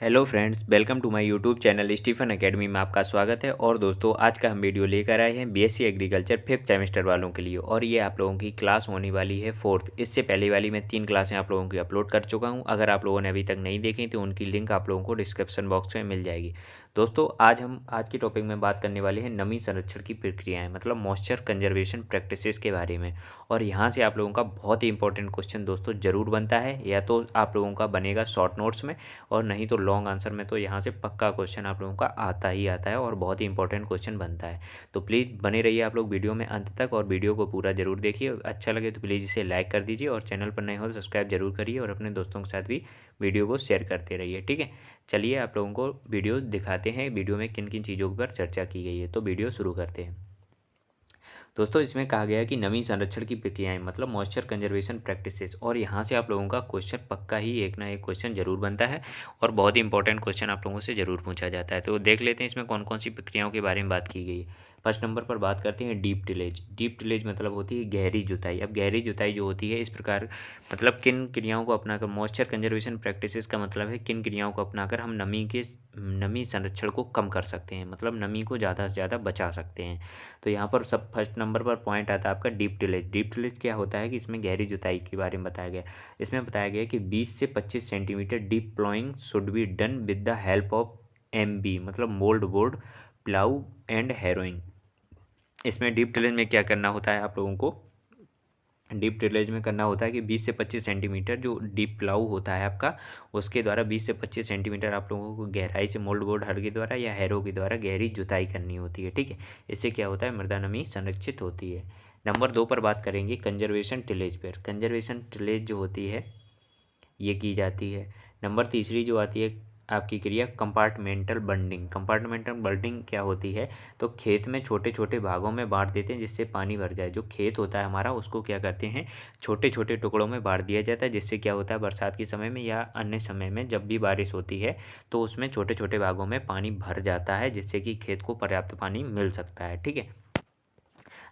Hello friends, welcome to my YouTube channel Stephen Academy में आपका स्वागत है। और दोस्तों, आज का हम वीडियो लेकर आए हैं बीएससी एग्रीकल्चर फिफ्थ सेमेस्टर वालों के लिए। और ये आप लोगों की क्लास होने वाली है फोर्थ। इससे पहले वाली मैं 3 क्लासें आप लोगों की अपलोड कर चुका हूँ। अगर आप लोगों ने अभी तक नहीं देखी तो उनकी लिंक आप लोगों को डिस्क्रिप्शन बॉक्स में मिल जाएगी। दोस्तों, आज की टॉपिक में बात करने वाले हैं नमी संरक्षण की प्रक्रियाएँ, मतलब मॉइस्चर कंजर्वेशन प्रैक्टिसेस के बारे में। और यहाँ से आप लोगों का बहुत ही इंपॉर्टेंट क्वेश्चन दोस्तों ज़रूर बनता है, या तो आप लोगों का बनेगा शॉर्ट नोट्स में और नहीं तो लॉन्ग आंसर में। तो यहाँ से पक्का क्वेश्चन आप लोगों का आता ही आता है और बहुत ही इंपॉर्टेंट क्वेश्चन बनता है। तो प्लीज़ बने रहिए आप लोग वीडियो में अंत तक, और वीडियो को पूरा जरूर देखिए। अच्छा लगे तो प्लीज़ इसे लाइक कर दीजिए, और चैनल पर नए हो तो सब्सक्राइब जरूर करिए, और अपने दोस्तों के साथ भी वीडियो को शेयर करते रहिए। ठीक है, चलिए आप लोगों को वीडियो दिखाते हैं, वीडियो में किन किन चीज़ों पर चर्चा की गई है। तो वीडियो शुरू करते हैं। दोस्तों, इसमें कहा गया है कि नमी संरक्षण की प्रक्रियाएं, मतलब मॉइस्चर कंजर्वेशन प्रैक्टिसेस। और यहाँ से आप लोगों का क्वेश्चन पक्का ही एक ना एक क्वेश्चन जरूर बनता है, और बहुत ही इंपॉर्टेंट क्वेश्चन आप लोगों से जरूर पूछा जाता है। तो देख लेते हैं इसमें कौन कौन सी प्रक्रियाओं के बारे में बात की गई है। फर्स्ट नंबर पर बात करते हैं डीप टिलेज। डीप टिलेज मतलब होती है गहरी जुताई। अब गहरी जुताई जो होती है इस प्रकार, मतलब किन क्रियाओं को अपनाकर, मॉइस्चर कंजर्वेशन प्रैक्टिसेस का मतलब है किन क्रियाओं को अपनाकर हम नमी संरक्षण को कम कर सकते हैं, मतलब नमी को ज़्यादा से ज़्यादा बचा सकते हैं। तो यहाँ पर सब फर्स्ट नंबर पर पॉइंट आता है आपका डीप टिलेज। डीप टिलेज क्या होता है कि इसमें गहरी जुताई के बारे में बताया गया। इसमें बताया गया कि 20 से 25 centimetre deep ploughing should be done with the help of MB, मतलब mould board plough and harrowing. इसमें डीप टिलेज में क्या करना होता है आप लोगों को, डीप ड्रिलेज में करना होता है कि 20 से 25 सेंटीमीटर जो डीप प्लाऊ होता है आपका, उसके द्वारा 20 से 25 सेंटीमीटर आप लोगों को गहराई से मोल्ड बोर्ड हर के द्वारा या हैरो के द्वारा गहरी जुताई करनी होती है। ठीक है, इससे क्या होता है, मृदा नमी संरक्षित होती है। नंबर 2 पर बात करेंगे कंजर्वेशन टिलेज पर। कंजर्वेशन टिलेज जो होती है ये की जाती है। नंबर तीसरी जो आती है आपकी क्रिया कंपार्टमेंटल बंडिंग। कंपार्टमेंटल बंडिंग क्या होती है, तो खेत में छोटे छोटे भागों में बांट देते हैं जिससे पानी भर जाए। जो खेत होता है हमारा उसको क्या करते हैं, छोटे छोटे टुकड़ों में बांट दिया जाता है, जिससे क्या होता है बरसात के समय में या अन्य समय में जब भी बारिश होती है तो उसमें छोटे छोटे भागों में पानी भर जाता है, जिससे कि खेत को पर्याप्त पानी मिल सकता है। ठीक है,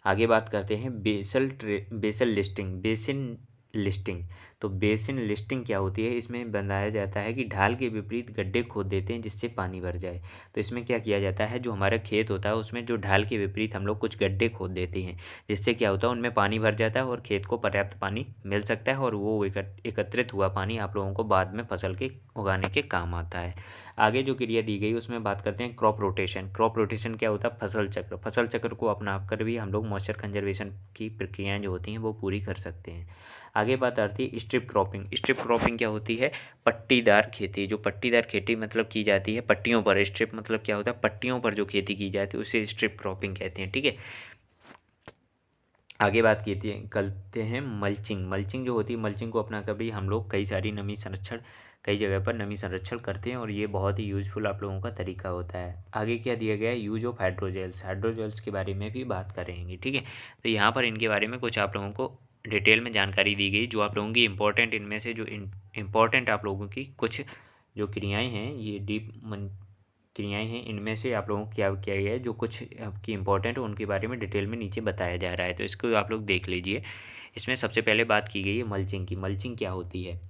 आगे बात करते हैं बेसल लिस्टिंग, बेसिन लिस्टिंग। तो बेसिन लिस्टिंग क्या होती है, इसमें बनाया जाता है कि ढाल के विपरीत गड्ढे खोद देते हैं जिससे पानी भर जाए। तो इसमें क्या किया जाता है, जो हमारा खेत होता है उसमें जो ढाल के विपरीत हम लोग कुछ गड्ढे खोद देते हैं, जिससे क्या होता है उनमें पानी भर जाता है और खेत को पर्याप्त पानी मिल सकता है, और वो एकत्रित हुआ पानी आप लोगों को बाद में फसल के उगाने के काम आता है। आगे जो क्रिया दी गई उसमें बात करते हैं क्रॉप रोटेशन। क्रॉप रोटेशन क्या होता है, फसल चक्र। फसल चक्र को अपना कर भी हम लोग मॉइस्चर कंजर्वेशन की प्रक्रियाएं जो होती हैं वो पूरी कर सकते हैं। आगे बात आती है स्ट्रिप क्रॉपिंग। स्ट्रिप क्रॉपिंग क्या होती है, पट्टीदार खेती। जो पट्टीदार खेती मतलब की जाती है पट्टियों पर। स्ट्रिप मतलब क्या होता है, पट्टियों पर जो खेती की जाती है उसे स्ट्रिप क्रॉपिंग कहते हैं। ठीक है, आगे बात करते हैं मल्चिंग। मल्चिंग जो होती है, मल्चिंग को अपना कर भी हम लोग कई जगह पर नमी संरक्षण करते हैं, और ये बहुत ही यूजफुल आप लोगों का तरीका होता है। आगे क्या दिया गया है, यूज ऑफ हाइड्रोजेल्स। हाइड्रोजेल्स के बारे में भी बात करेंगे। ठीक है, तो यहाँ पर इनके बारे में कुछ आप लोगों को डिटेल में जानकारी दी गई, जो आप लोगों की इंपॉर्टेंट, इनमें से जो इम्पोर्टेंट आप लोगों की कुछ जो क्रियाएँ हैं, ये क्रियाएँ हैं, इनमें से आप लोगों को क्या किया गया है, जो कुछ आपकी इंपॉर्टेंट है उनके बारे में डिटेल में नीचे बताया जा रहा है। तो इसको आप लोग देख लीजिए। इसमें सबसे पहले बात की गई है मल्चिंग की। मल्चिंग क्या होती है,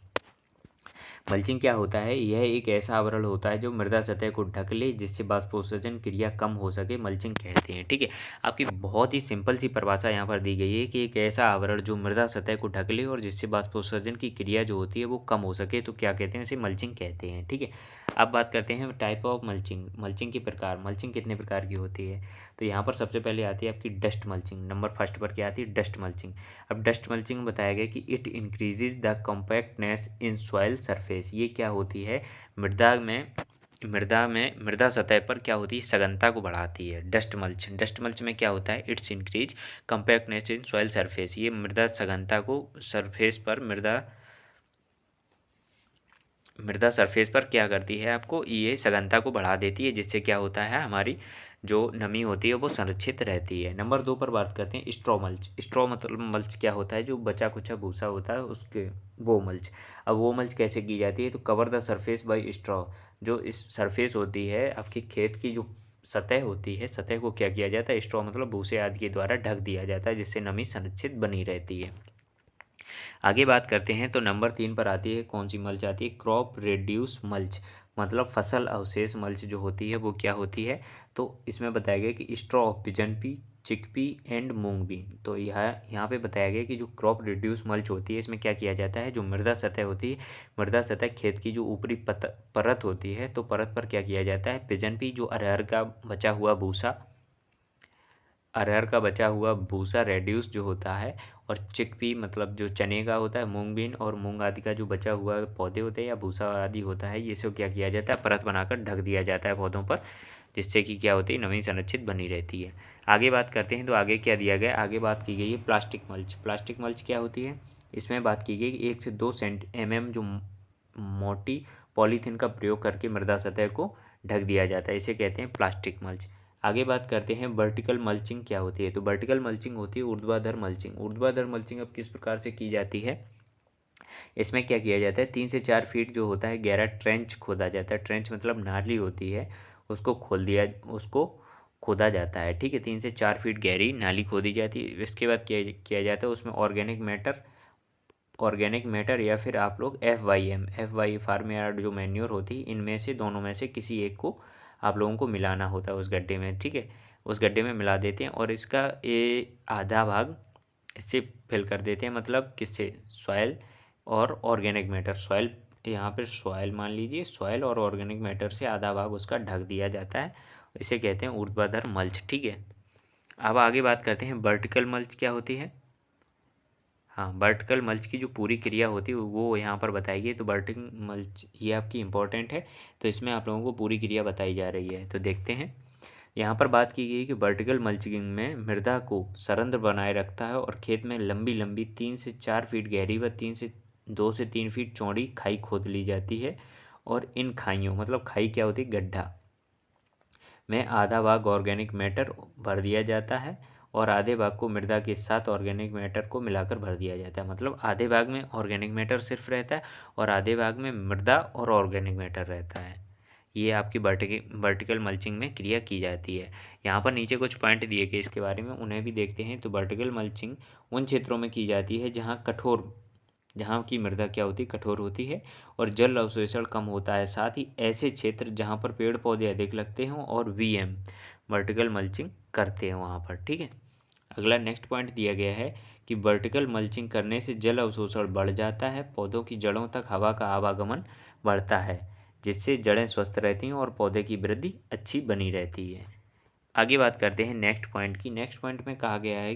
मल्चिंग क्या होता है, यह एक ऐसा आवरण होता है जो मृदा सतह को ढक ले जिससे वाष्पोत्सर्जन क्रिया कम हो सके, मल्चिंग कहते हैं। ठीक है, आपकी बहुत ही सिंपल सी परिभाषा यहाँ पर दी गई है कि एक ऐसा आवरण जो मृदा सतह को ढक ले और जिससे वाष्पोत्सर्जन की क्रिया जो होती है वो कम हो सके, तो क्या कहते हैं, इसे मल्चिंग कहते हैं। ठीक है, अब बात करते हैं टाइप ऑफ मल्चिंग। मल्चिंग के प्रकार। मल्चिंग कितने प्रकार की होती है, तो यहाँ पर सबसे पहले आती है आपकी डस्ट मल्चिंग। नंबर फर्स्ट पर क्या आती है, डस्ट मल्चिंग। अब डस्ट मल्चिंग बताया गया कि it increases the compactness in soil surface. ये क्या होती है, मृदा सतह पर क्या होती है, सघनता को बढ़ाती है। Dust mulch. डस्ट मल्च में क्या होता है, it's increase compactness in soil surface. ये मृदा सघनता को सरफेस पर मृदा सरफेस पर क्या करती है, आपको ये सघनता को बढ़ा देती है, जिससे क्या होता है हमारी जो नमी होती है वो संरक्षित रहती है। नंबर 2 पर बात करते हैं स्ट्रॉ मल्च। स्ट्रॉ मतलब मल्च क्या होता है, जो बचा कुचा भूसा होता है उसके, वो मल्च। अब वो मल्च कैसे की जाती है, तो cover the surface by straw. जो इस सरफेस होती है आपकी खेत की, जो सतह होती है, सतह को क्या किया जाता है, स्ट्रॉ मतलब भूसे आदि के द्वारा ढक दिया जाता है, जिससे नमी संरक्षित बनी रहती है। आगे बात करते हैं तो नंबर 3 पर आती है कौन सी मल्च आती है, क्रॉप रिड्यूस मल्च, मतलब फसल अवशेष मल्च जो होती है वो क्या होती है। तो इसमें बताया गया कि straw of pigeon pea, chickpea and moong bean. तो यहाँ पे बताया गया कि जो क्रॉप रिड्यूस मल्च होती है इसमें क्या किया जाता है, जो मृदा सतह होती है, मृदा सतह खेत की जो ऊपरी परत होती है, तो परत पर क्या किया जाता है, पिजन पी जो अरहर का बचा हुआ भूसा, अरहर का बचा हुआ भूसा रेड्यूस जो होता है, और चिकपी मतलब जो चने का होता है, मूंग बीन और मूंग आदि का जो बचा हुआ पौधे होते हैं या भूसा आदि होता है, ये सब क्या किया जाता है, परत बनाकर ढक दिया जाता है पौधों पर, जिससे कि क्या होती है, नमी संरक्षित बनी रहती है। आगे बात करते हैं तो आगे क्या दिया गया, आगे बात की गई है प्लास्टिक मल्च। प्लास्टिक मल्च क्या होती है, इसमें बात की गई कि 1 से 2 mm जो मोटी पॉलीथीन का प्रयोग करके मृदा सतह को ढक दिया जाता है, इसे कहते हैं प्लास्टिक मल्च। आगे बात करते हैं वर्टिकल मल्चिंग क्या होती है। तो वर्टिकल मल्चिंग होती है ऊर्ध्वाधर मल्चिंग। ऊर्ध्वाधर मल्चिंग अब किस प्रकार से की जाती है, इसमें क्या किया जाता है, 3 से 4 फीट जो होता है गहरा ट्रेंच खोदा जाता है। ट्रेंच मतलब नाली होती है, उसको खोदा जाता है, ठीक है। 3 से 4 फीट गहरी नाली खोदी जाती है। इसके बाद किया जाता है उसमें ऑर्गेनिक मैटर या फिर आप लोग एफ वाई फार्म यार्ड जो मैन्योर होती है, इनमें से दोनों में से किसी एक को आप लोगों को मिलाना होता है उस गड्ढे में, ठीक है। उस गड्ढे में मिला देते हैं और इसका ये आधा भाग इससे फिल कर देते हैं, मतलब किससे, सॉयल और ऑर्गेनिक मैटर। सॉयल यहाँ पे सॉयल मान लीजिए, सॉयल और ऑर्गेनिक मैटर से आधा भाग उसका ढक दिया जाता है, इसे कहते हैं ऊर्ध्वाधर मल्च, ठीक है। अब आगे बात करते हैं वर्टिकल मल्च क्या होती है। हाँ, वर्टिकल मल्च की जो पूरी क्रिया होती है वो यहाँ पर बताई गई। तो वर्टिकल मल्च ये आपकी इंपॉर्टेंट है, तो इसमें आप लोगों को पूरी क्रिया बताई जा रही है। तो देखते हैं, यहाँ पर बात की गई कि वर्टिकल मल्चिंग में मृदा को सरंध्र बनाए रखता है और खेत में लंबी लंबी 3 से 4 फीट गहरी व 2 से 3 फीट चौड़ी खाई खोद ली जाती है, और इन खाइयों, मतलब खाई क्या होती है, गड्ढा में आधा भाग ऑर्गेनिक मैटर भर दिया जाता है और आधे भाग को मृदा के साथ ऑर्गेनिक मैटर को मिलाकर भर दिया जाता है। मतलब आधे भाग में ऑर्गेनिक मैटर सिर्फ रहता है और आधे भाग में मृदा और ऑर्गेनिक मैटर रहता है। ये आपकी वर्टिकल मल्चिंग में क्रिया की जाती है। यहाँ पर नीचे कुछ पॉइंट दिए गए इसके बारे में, उन्हें भी देखते हैं। तो वर्टिकल मल्चिंग उन क्षेत्रों में की जाती है जहाँ की मृदा क्या होती है, कठोर होती है और जल अवशोषण कम होता है। साथ ही ऐसे क्षेत्र जहाँ पर पेड़ पौधे अधिक लगते हों और वर्टिकल मल्चिंग करते हैं वहाँ पर, ठीक है। अगला नेक्स्ट पॉइंट दिया गया है कि वर्टिकल मल्चिंग करने से जल अवशोषण बढ़ जाता है, पौधों की जड़ों तक हवा का आवागमन बढ़ता है, जिससे जड़ें स्वस्थ रहती हैं और पौधे की वृद्धि अच्छी बनी रहती है। आगे बात करते हैं नेक्स्ट पॉइंट की। नेक्स्ट पॉइंट में कहा गया है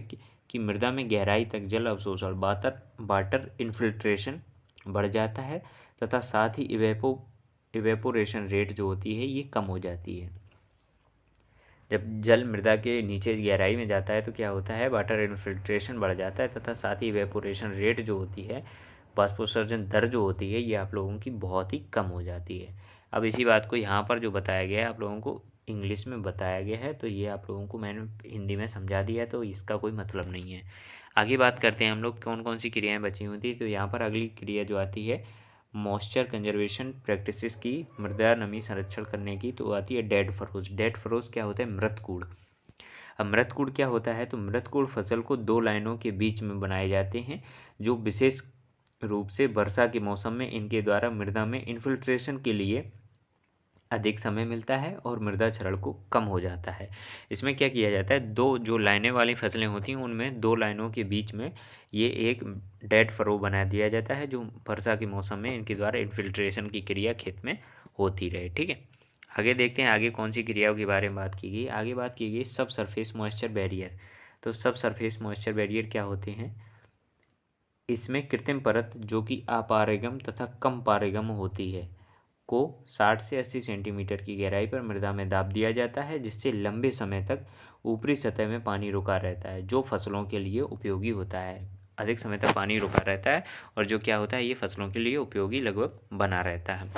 कि मृदा में गहराई तक जल अवशोषण वाटर इन्फिल्ट्रेशन बढ़ जाता है तथा साथ ही इवेपोरेशन रेट जो होती है ये कम हो जाती है। जब जल मृदा के नीचे गहराई में जाता है तो क्या होता है, वाटर इन्फिल्ट्रेशन बढ़ जाता है तथा साथ ही इवेपोरेशन रेट जो होती है, वाष्पोत्सर्जन दर जो होती है, ये आप लोगों की बहुत ही कम हो जाती है। अब इसी बात को यहाँ पर जो बताया गया है आप लोगों को इंग्लिश में बताया गया है, तो ये आप लोगों को मैंने हिंदी में समझा दिया है, तो इसका कोई मतलब नहीं है। आगे बात करते हैं हम लोग कौन कौन सी क्रियाएँ बची होती, तो यहाँ पर अगली क्रिया जो आती है मॉइस्चर कंजर्वेशन प्रैक्टिसेस की, मृदा नमी संरक्षण करने की, तो आती है डेड फरोज। डेड फरोज क्या होता है, मृतकूड़। अब मृतकूड़ क्या होता है, तो मृतकूड़ फसल को 2 लाइनों के बीच में बनाए जाते हैं, जो विशेष रूप से वर्षा के मौसम में इनके द्वारा मृदा में इन्फिल्ट्रेशन के लिए अधिक समय मिलता है और मृदा क्षरण को कम हो जाता है। इसमें क्या किया जाता है, 2 जो लाइनें वाली फसलें होती हैं उनमें 2 लाइनों के बीच में ये एक डेड फरो बना दिया जाता है, जो वर्षा के मौसम में इनके द्वारा इन्फिल्ट्रेशन की क्रिया खेत में होती रहे, ठीक है। आगे देखते हैं आगे कौन सी क्रियाओं के बारे में बात की गई। आगे बात की गई सब सरफेस मॉइस्चर बैरियर। तो सब सरफेस मॉइस्चर बैरियर क्या होते हैं, इसमें कृत्रिम परत जो कि अपारगम तथा कम पारगम होती है को 60 से 80 सेंटीमीटर की गहराई पर मृदा में दाब दिया जाता है, जिससे लंबे समय तक ऊपरी सतह में पानी रुका रहता है, जो फसलों के लिए उपयोगी होता है। अधिक समय तक पानी रुका रहता है और जो क्या होता है, ये फसलों के लिए उपयोगी लगभग बना रहता है।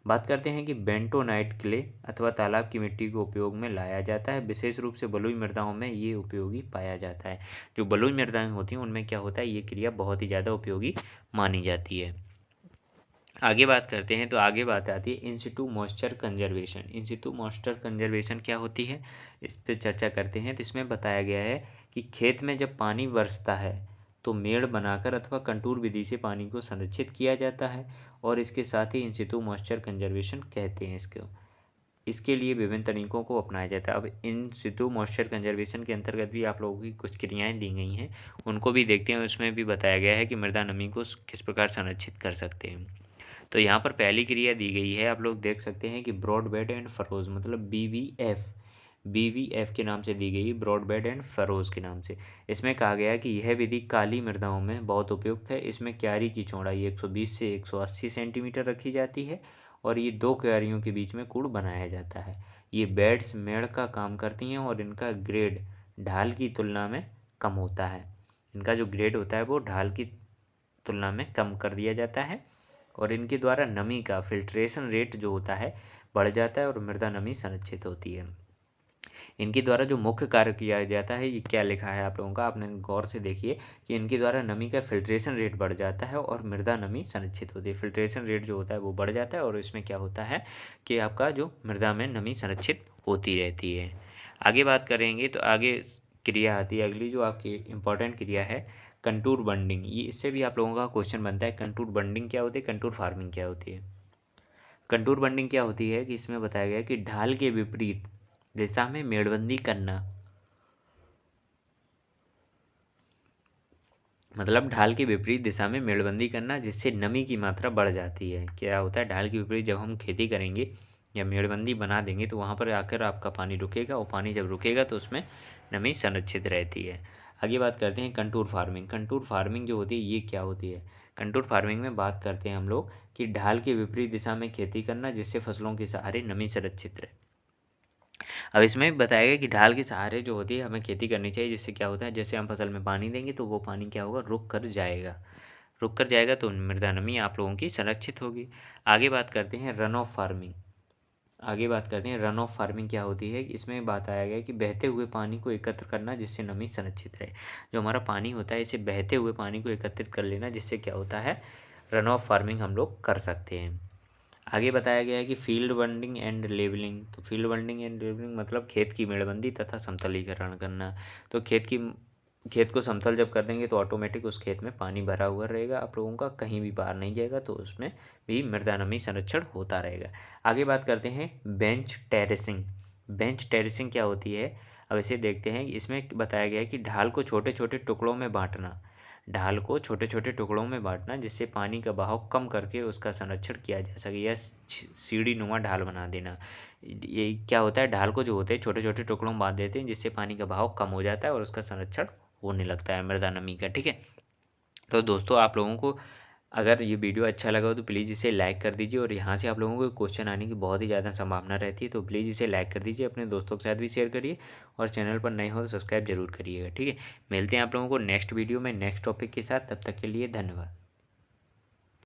बात करते हैं कि बेंटोनाइट क्ले अथवा तालाब की मिट्टी को उपयोग में लाया जाता है, विशेष रूप से बलुई मृदाओं में ये उपयोगी पाया जाता है। जो बलुई मृदाएं होती हैं उनमें क्या होता है, ये क्रिया बहुत ही ज़्यादा उपयोगी मानी जाती है। आगे बात करते हैं तो आगे बात आती है इन सिटू मॉइस्चर कंजर्वेशन। इन सिटू मॉइस्चर कंजर्वेशन क्या होती है, इस पर चर्चा करते हैं। तो इसमें बताया गया है कि खेत में जब पानी बरसता है तो मेड़ बनाकर अथवा कंटूर विधि से पानी को संरक्षित किया जाता है और इसके साथ ही इन सितु मॉइस्चर कंजर्वेशन कहते हैं इसको। इसके लिए विभिन्न तरीकों को अपनाया जाता है। अब इन सितु मॉइस्चर कंजर्वेशन के अंतर्गत भी आप लोगों की कुछ क्रियाएं दी गई हैं, उनको भी देखते हैं। उसमें भी बताया गया है कि मृदा नमी को किस प्रकार संरक्षित कर सकते हैं। तो यहाँ पर पहली क्रिया दी गई है, आप लोग देख सकते हैं कि ब्रॉड बेड एंड फरोज, मतलब BVF के नाम से दी गई, ब्रॉड बेड एंड फरोज के नाम से। इसमें कहा गया कि यह विधि काली मृदाओं में बहुत उपयुक्त है। इसमें क्यारी की चौड़ाई 120 से 180 सेंटीमीटर रखी जाती है और ये दो क्यारियों के बीच में कूड़ बनाया जाता है। ये बेड्स मेड़ का काम करती हैं और इनका ग्रेड ढाल की तुलना में कम होता है। इनका जो ग्रेड होता है वो ढाल की तुलना में कम कर दिया जाता है और इनके द्वारा नमी का फिल्ट्रेशन रेट जो होता है बढ़ जाता है और मृदा नमी संरक्षित होती है। इनके द्वारा जो मुख्य कार्य किया जाता है, ये क्या लिखा है आप लोगों का, आपने गौर से देखिए कि इनके द्वारा नमी का फिल्ट्रेशन रेट बढ़ जाता है और मृदा नमी संरक्षित होती है। फिल्ट्रेशन रेट जो होता है वो बढ़ जाता है और इसमें क्या होता है कि आपका जो मृदा में नमी संरक्षित होती रहती है। आगे बात करेंगे तो आगे क्रिया आती है अगली, जो आपकी इम्पॉर्टेंट क्रिया है कंटूर बंडिंग। ये इससे भी आप लोगों का क्वेश्चन बनता है, कंटूर बंडिंग क्या होती है, कंटूर फार्मिंग क्या होती है। कंटूर बंडिंग क्या होती है कि इसमें बताया गया कि ढाल के विपरीत दिशा में मेड़बंदी करना, मतलब ढाल के विपरीत दिशा में मेड़बंदी करना जिससे नमी की मात्रा बढ़ जाती है। क्या होता है, ढाल के विपरीत जब हम खेती करेंगे या मेड़बंदी बना देंगे तो वहाँ पर आकर आपका पानी रुकेगा और पानी जब रुकेगा तो उसमें नमी संरक्षित रहती है। आगे बात करते हैं कंटूर फार्मिंग। कंटूर फार्मिंग जो होती है ये क्या होती है। कंटूर फार्मिंग में बात करते हैं हम लोग कि ढाल के विपरीत दिशा में खेती करना जिससे फसलों के सहारे नमी संरक्षित रहे। अब इसमें बताया गया कि ढाल के सहारे जो होती है हमें खेती करनी चाहिए, जिससे क्या होता है जैसे हम फसल में पानी देंगे तो वो पानी क्या होगा, रुक कर जाएगा तो मृदा नमी आप लोगों की संरक्षित होगी। आगे बात करते हैं run of farming. Run of farming क्या होती है, इसमें बात आया गया कि बहते हुए पानी को एकत्र करना जिससे नमी संरक्षित रहे। जो हमारा पानी होता है इसे बहते हुए पानी को एकत्रित कर लेना, जिससे क्या होता है रन ऑफ फार्मिंग हम लोग कर सकते हैं। आगे बताया गया है कि फील्ड बंडिंग एंड लेवलिंग। तो फील्ड बंडिंग एंड लेवलिंग मतलब खेत की मेड़बंदी तथा समतलीकरण करना। तो खेत को समतल जब कर देंगे तो ऑटोमेटिक उस खेत में पानी भरा हुआ रहेगा, आप लोगों का कहीं भी बाहर नहीं जाएगा, तो उसमें भी मृदा नमी संरक्षण होता रहेगा। आगे बात करते हैं बेंच टेरेसिंग। बेंच टेरेसिंग क्या होती है, अब इसे देखते हैं। इसमें बताया गया है कि ढाल को छोटे छोटे टुकड़ों में बांटना, जिससे पानी का बहाव कम करके उसका संरक्षण किया जा सके, या सीढ़ी नुमा ढाल बना देना। ये क्या होता है, ढाल को जो होते हैं छोटे छोटे टुकड़ों में बांध देते हैं जिससे पानी का बहाव कम हो जाता है और उसका संरक्षण होने लगता है मृदा नमी का। ठीक है, तो दोस्तों आप लोगों को अगर ये वीडियो अच्छा लगा हो तो प्लीज़ इसे लाइक कर दीजिए, और यहाँ से आप लोगों को क्वेश्चन आने की बहुत ही ज़्यादा संभावना रहती है, तो प्लीज़ इसे लाइक कर दीजिए, अपने दोस्तों के साथ भी शेयर करिए और चैनल पर नए हो तो सब्सक्राइब जरूर करिएगा। ठीक है, मिलते हैं आप लोगों को नेक्स्ट वीडियो में नेक्स्ट टॉपिक के साथ, तब तक के लिए धन्यवाद।